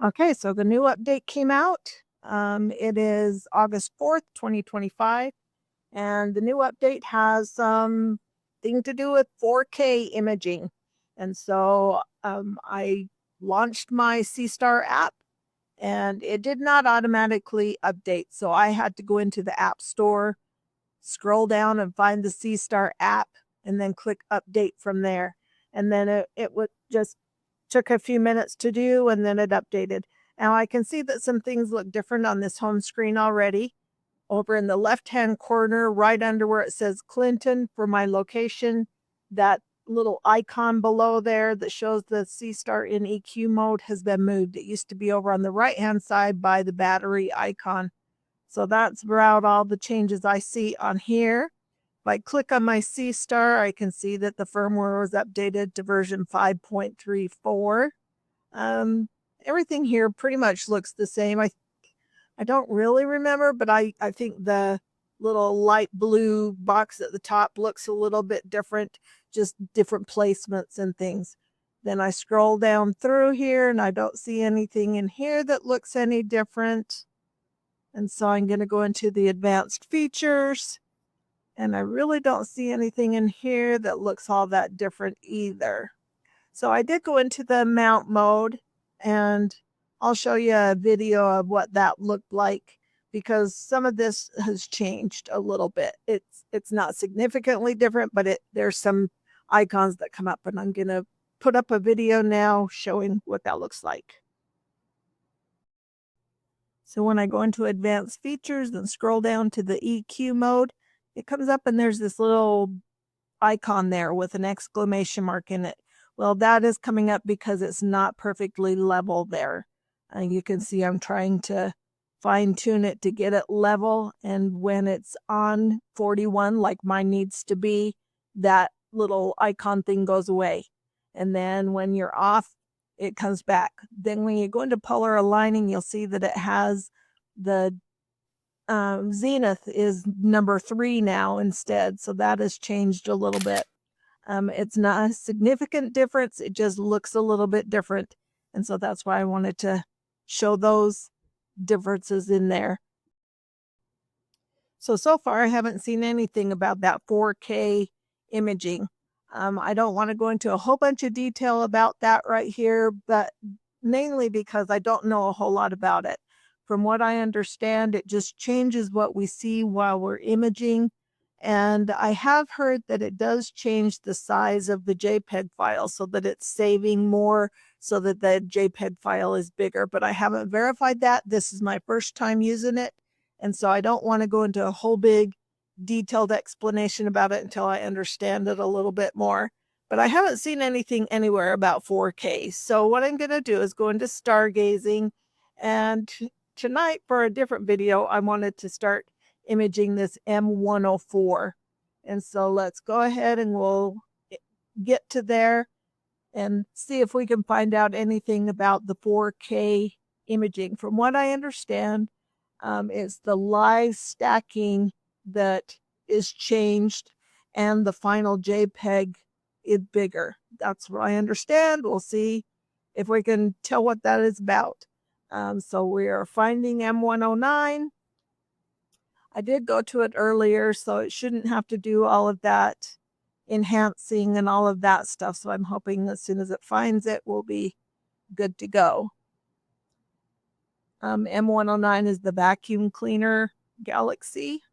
Okay, so the new update came out. It is August 4th, 2025, and the new update has some thing to do with 4K imaging. And so I launched my Seestar app and it did not automatically update. So I had to go into the App Store, scroll down and find the Seestar app, and then click update from there. And then it would just took a few minutes to do, and then it updated. Now I can see that some things look different on this home screen already. Over in the left-hand corner, right under where it says Clinton for my location, that little icon below there that shows the Seestar in EQ mode has been moved. It used to be over on the right-hand side by the battery icon. So that's about all the changes I see on here. If I click on my Seestar, I can see that the firmware was updated to version 5.34. Everything here pretty much looks the same. I don't really remember, but I think the little light blue box at the top looks a little bit different, just different placements and things. Then I scroll down through here and I don't see anything in here that looks any different. And so I'm going to go into the advanced features, and I really don't see anything in here that looks all that different either. So I did go into the mount mode, and I'll show you a video of what that looked like because some of this has changed a little bit. It's not significantly different, but there's some icons that come up, and I'm going to put up a video now showing what that looks like. So when I go into advanced features and scroll down to the EQ mode, it comes up and there's this little icon there with an exclamation mark in it. Well, that is coming up because it's not perfectly level there. You can see I'm trying to fine tune it to get it level. And when it's on 41, like mine needs to be, that little icon thing goes away. And then when you're off, it comes back. Then when you go into polar aligning, you'll see that it has the zenith is number 3 now instead. So that has changed a little bit. It's not a significant difference. It just looks a little bit different. And so that's why I wanted to show those differences in there. So far I haven't seen anything about that 4K imaging. I don't want to go into a whole bunch of detail about that right here, but mainly because I don't know a whole lot about it. From what I understand, it just changes what we see while we're imaging. And I have heard that it does change the size of the JPEG file so that it's saving more so that the JPEG file is bigger. But I haven't verified that. This is my first time using it. And so I don't want to go into a whole big detailed explanation about it until I understand it a little bit more. But I haven't seen anything anywhere about 4K. So what I'm going to do is go into stargazing. And tonight for a different video, I wanted to start imaging this M104. And so let's go ahead and we'll get to there and see if we can find out anything about the 4K imaging. From what I understand, it's the live stacking that is changed and the final JPEG is bigger. That's what I understand. We'll see if we can tell what that is about. So we are finding M109. I did go to it earlier, so it shouldn't have to do all of that enhancing and all of that stuff. So I'm hoping as soon as it finds it, we'll be good to go. M109 is the vacuum cleaner galaxy,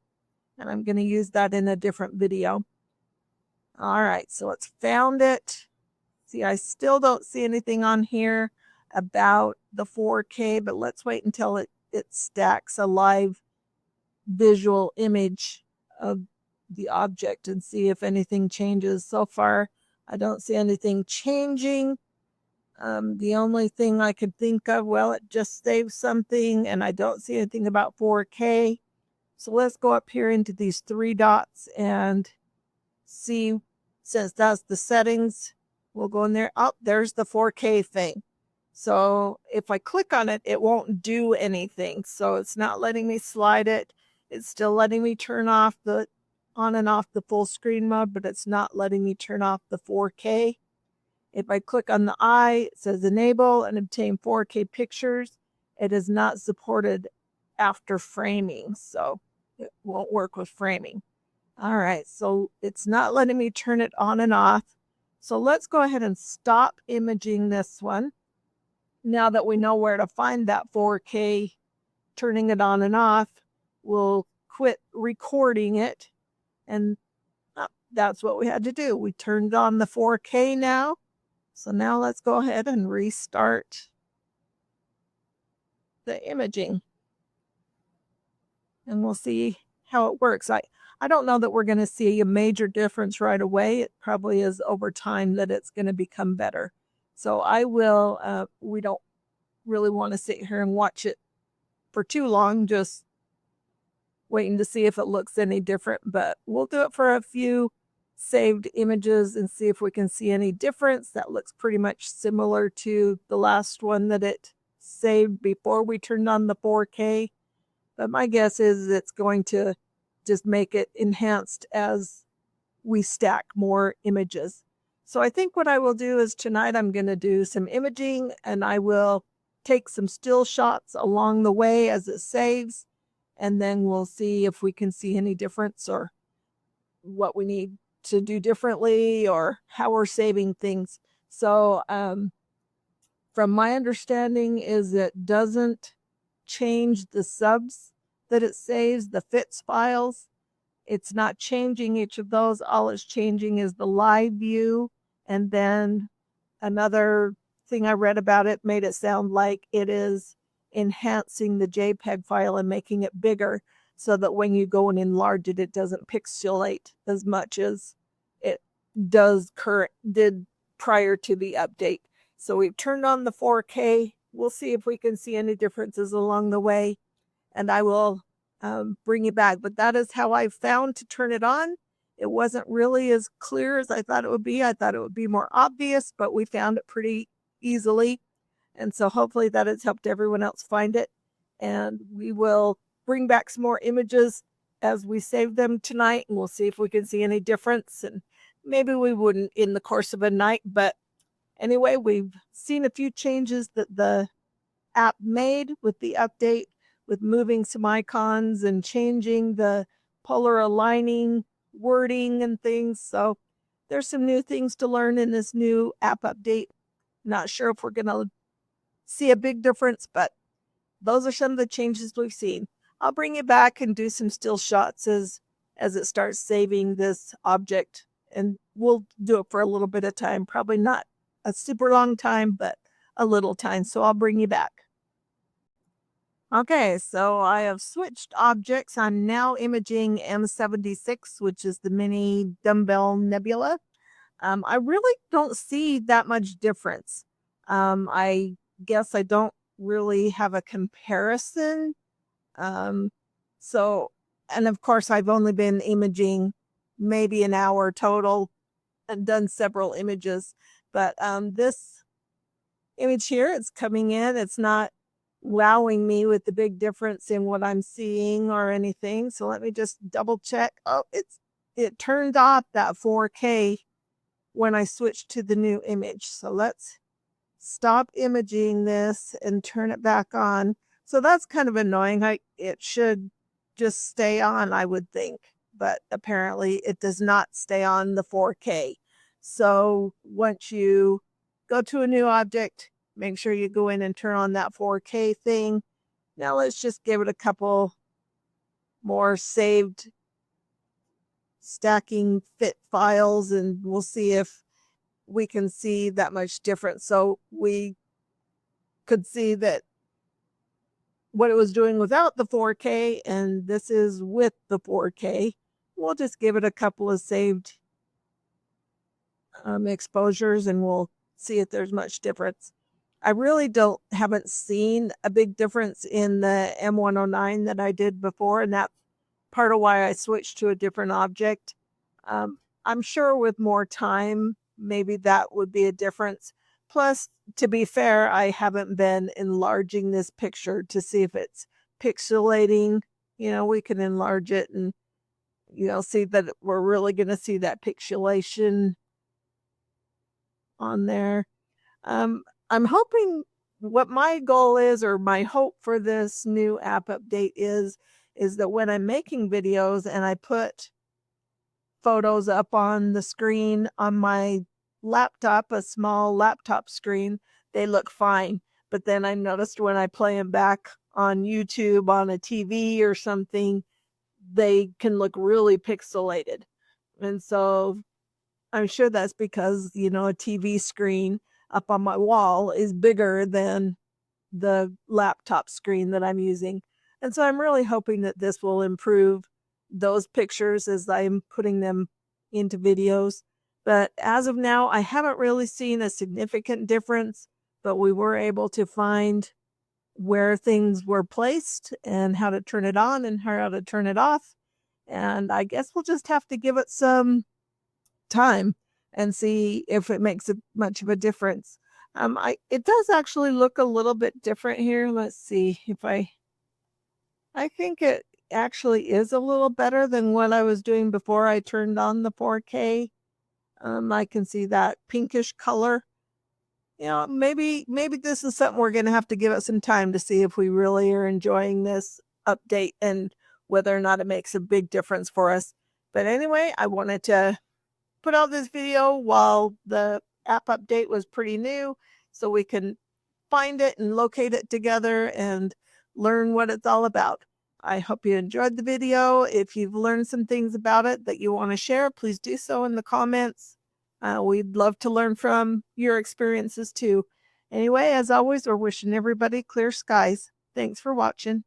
and I'm going to use that in a different video. All right, so it's found it. See, I still don't see anything on here about the 4K, but let's wait until it stacks a live visual image of the object and see if anything changes. So far, I don't see anything changing. The only thing I could think of, well, it just saved something, and I don't see anything about 4K. So let's go up here into these 3 dots and see, since that's the settings, we'll go in there. Oh, there's the 4K thing. So if I click on it, it won't do anything. So it's not letting me slide it. It's still letting me turn off the on and off the full screen mode, but it's not letting me turn off the 4K. If I click on the eye, it says enable and obtain 4K pictures. It is not supported after framing, so it won't work with framing. All right, so it's not letting me turn it on and off. So let's go ahead and stop imaging this one. Now that we know where to find that 4K, turning it on and off, we'll quit recording it. And that's what we had to do. We turned on the 4K now. So now let's go ahead and restart the imaging. And we'll see how it works. I don't know that we're going to see a major difference right away. It probably is over time that it's going to become better. So I will, we don't really want to sit here and watch it for too long, just waiting to see if it looks any different. But we'll do it for a few saved images and see if we can see any difference. That looks pretty much similar to the last one that it saved before we turned on the 4K. But my guess is it's going to just make it enhanced as we stack more images. So I think what I will do is tonight I'm going to do some imaging, and I will take some still shots along the way as it saves, and then we'll see if we can see any difference or what we need to do differently or how we're saving things. So from my understanding is it doesn't change the subs that it saves, the FITS files. It's not changing each of those. All it's changing is the live view. And then another thing I read about it made it sound like it is enhancing the JPEG file and making it bigger so that when you go and enlarge it, it doesn't pixelate as much as it did prior to the update. So we've turned on the 4K. We'll see if we can see any differences along the way, and I will bring you back. But that is how I found to turn it on. It wasn't really as clear as I thought it would be. I thought it would be more obvious, but we found it pretty easily. And so hopefully that has helped everyone else find it. And we will bring back some more images as we save them tonight, and we'll see if we can see any difference. And maybe we wouldn't in the course of a night, but anyway, we've seen a few changes that the app made with the update, with moving some icons and changing the polar aligning wording and things. So there's some new things to learn in this new app update. Not sure if we're going to see a big difference, but those are some of the changes we've seen. I'll bring you back and do some still shots as it starts saving this object, and we'll do it for a little bit of time. Probably not a super long time, but a little time. So I'll bring you back. Okay, so I have switched objects. I'm now imaging M76, which is the mini dumbbell nebula. I really don't see that much difference. I guess I don't really have a comparison. So, and of course, I've only been imaging maybe an hour total and done several images. But this image here, it's coming in. It's not wowing me with the big difference in what I'm seeing or anything. So let me just double check. Oh, it turned off that 4K when I switched to the new image. So let's stop imaging this and turn it back on. So that's kind of annoying. It should just stay on, I would think, but apparently it does not stay on the 4K. So once you go to a new object, make sure you go in and turn on that 4K thing. Now let's just give it a couple more saved stacking fit files, and we'll see if we can see that much difference. So we could see that what it was doing without the 4K, and this is with the 4K. We'll just give it a couple of saved exposures, and we'll see if there's much difference. I really haven't seen a big difference in the M109 that I did before, and that's part of why I switched to a different object. I'm sure with more time, maybe that would be a difference. Plus, to be fair, I haven't been enlarging this picture to see if it's pixelating. We can enlarge it and, see that we're really going to see that pixelation on there. I'm hoping what my goal is, or my hope for this new app update is that when I'm making videos and I put photos up on the screen on my laptop, a small laptop screen, they look fine. But then I noticed when I play them back on YouTube on a TV or something, they can look really pixelated. And so I'm sure that's because, a TV screen up on my wall is bigger than the laptop screen that I'm using. And so I'm really hoping that this will improve those pictures as I'm putting them into videos. But as of now, I haven't really seen a significant difference, but we were able to find where things were placed and how to turn it on and how to turn it off. And I guess we'll just have to give it some time and see if it makes much of a difference. It does actually look a little bit different here. Let's see if I think it actually is a little better than what I was doing before I turned on the 4K. I can see that pinkish color. Maybe this is something we're going to have to give it some time to see if we really are enjoying this update and whether or not it makes a big difference for us. But anyway, I wanted to put out this video while the app update was pretty new so we can find it and locate it together and learn what it's all about. I hope you enjoyed the video. If you've learned some things about it that you want to share, please do so in the comments. We'd love to learn from your experiences too. Anyway, as always, we're wishing everybody clear skies. Thanks for watching.